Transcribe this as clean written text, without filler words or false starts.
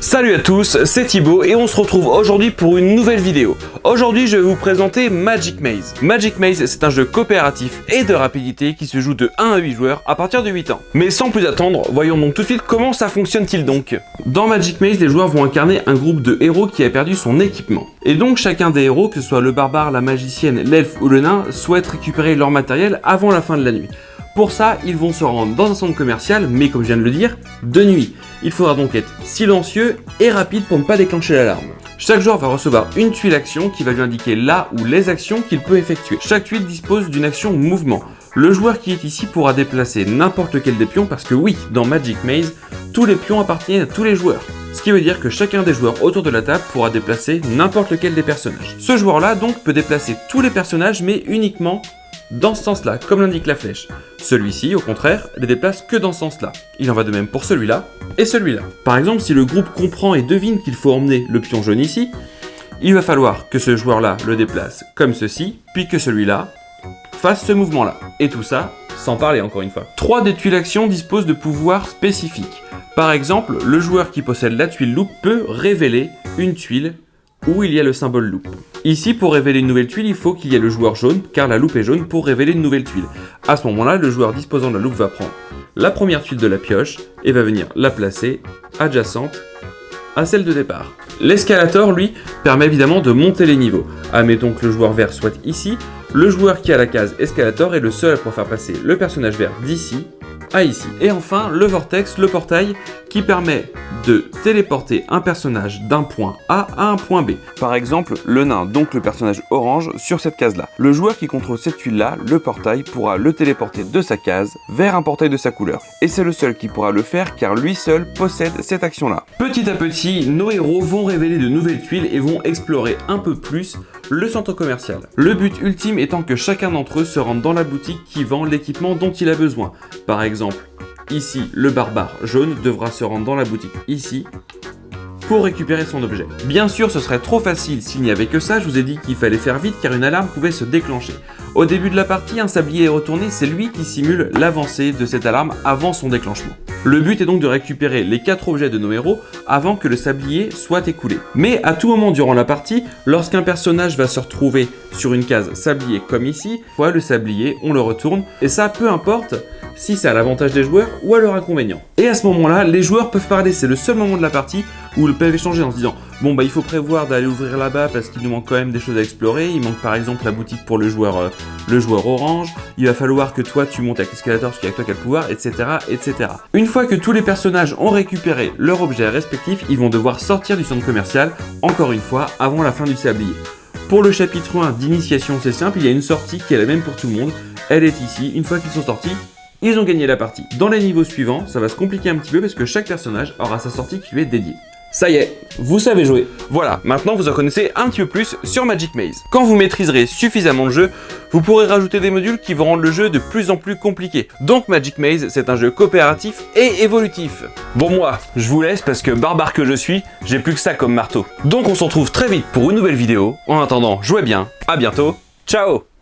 Salut à tous, c'est Thibaut et on se retrouve aujourd'hui pour une nouvelle vidéo. Aujourd'hui je vais vous présenter Magic Maze. Magic Maze c'est un jeu coopératif et de rapidité qui se joue de 1 à 8 joueurs à partir de 8 ans. Mais sans plus attendre, voyons donc tout de suite comment ça fonctionne-t-il donc. Dans Magic Maze, les joueurs vont incarner un groupe de héros qui a perdu son équipement. Et donc chacun des héros, que ce soit le barbare, la magicienne, l'elfe ou le nain, souhaite récupérer leur matériel avant la fin de la nuit. Pour ça, ils vont se rendre dans un centre commercial, mais comme je viens de le dire, de nuit. Il faudra donc être silencieux et rapide pour ne pas déclencher l'alarme. Chaque joueur va recevoir une tuile action qui va lui indiquer là ou les actions qu'il peut effectuer. Chaque tuile dispose d'une action mouvement. Le joueur qui est ici pourra déplacer n'importe lequel des pions parce que oui, dans Magic Maze, tous les pions appartiennent à tous les joueurs. Ce qui veut dire que chacun des joueurs autour de la table pourra déplacer n'importe lequel des personnages. Ce joueur-là donc peut déplacer tous les personnages mais uniquement dans ce sens-là, comme l'indique la flèche. Celui-ci, au contraire, les déplace que dans ce sens-là. Il en va de même pour celui-là et celui-là. Par exemple, si le groupe comprend et devine qu'il faut emmener le pion jaune ici, il va falloir que ce joueur-là le déplace comme ceci, puis que celui-là fasse ce mouvement-là. Et tout ça, sans parler encore une fois. 3 des tuiles actions disposent de pouvoirs spécifiques. Par exemple, le joueur qui possède la tuile loupe peut révéler une tuile où il y a le symbole loupe. Ici, pour révéler une nouvelle tuile, il faut qu'il y ait le joueur jaune, car la loupe est jaune pour révéler une nouvelle tuile. À ce moment-là, le joueur disposant de la loupe va prendre la première tuile de la pioche et va venir la placer adjacente à celle de départ. L'escalator, lui, permet évidemment de monter les niveaux. Admettons que le joueur vert soit ici, le joueur qui a la case escalator est le seul à pouvoir faire passer le personnage vert d'ici à ici. Et enfin, le vortex, le portail, qui permet de téléporter un personnage d'un point A à un point B. Par exemple, le nain, donc le personnage orange, sur cette case-là. Le joueur qui contrôle cette tuile-là, le portail, pourra le téléporter de sa case vers un portail de sa couleur. Et c'est le seul qui pourra le faire car lui seul possède cette action-là. Petit à petit, nos héros vont révéler de nouvelles tuiles et vont explorer un peu plus le centre commercial. Le but ultime étant que chacun d'entre eux se rende dans la boutique qui vend l'équipement dont il a besoin. Par exemple, ici, le barbare jaune devra se rendre dans la boutique ici pour récupérer son objet. Bien sûr, ce serait trop facile s'il n'y avait que ça, je vous ai dit qu'il fallait faire vite car une alarme pouvait se déclencher. Au début de la partie, un sablier est retourné, c'est lui qui simule l'avancée de cette alarme avant son déclenchement. Le but est donc de récupérer les 4 objets de nos héros avant que le sablier soit écoulé. Mais à tout moment durant la partie, lorsqu'un personnage va se retrouver sur une case sablier comme ici, voilà le sablier, on le retourne, et ça peu importe si c'est à l'avantage des joueurs ou à leur inconvénient. Et à ce moment-là, les joueurs peuvent parler, c'est le seul moment de la partie où ils peuvent échanger en se disant bon bah il faut prévoir d'aller ouvrir là-bas parce qu'il nous manque quand même des choses à explorer, il manque par exemple la boutique pour le joueur orange, il va falloir que toi tu montes avec l'escalator parce qu'il y a que toi qui as le pouvoir, etc., etc. Une fois que tous les personnages ont récupéré leur objet respectif, ils vont devoir sortir du centre commercial, encore une fois, avant la fin du sablier. Pour le chapitre 1 d'initiation, c'est simple, il y a une sortie qui est la même pour tout le monde, elle est ici, une fois qu'ils sont sortis, ils ont gagné la partie. Dans les niveaux suivants, ça va se compliquer un petit peu parce que chaque personnage aura sa sortie qui lui est dédiée. Ça y est, vous savez jouer. Voilà, maintenant vous en connaissez un petit peu plus sur Magic Maze. Quand vous maîtriserez suffisamment le jeu, vous pourrez rajouter des modules qui vont rendre le jeu de plus en plus compliqué. Donc Magic Maze, c'est un jeu coopératif et évolutif. Bon moi, je vous laisse parce que barbare que je suis, j'ai plus que ça comme marteau. Donc on se retrouve très vite pour une nouvelle vidéo. En attendant, jouez bien, à bientôt, ciao!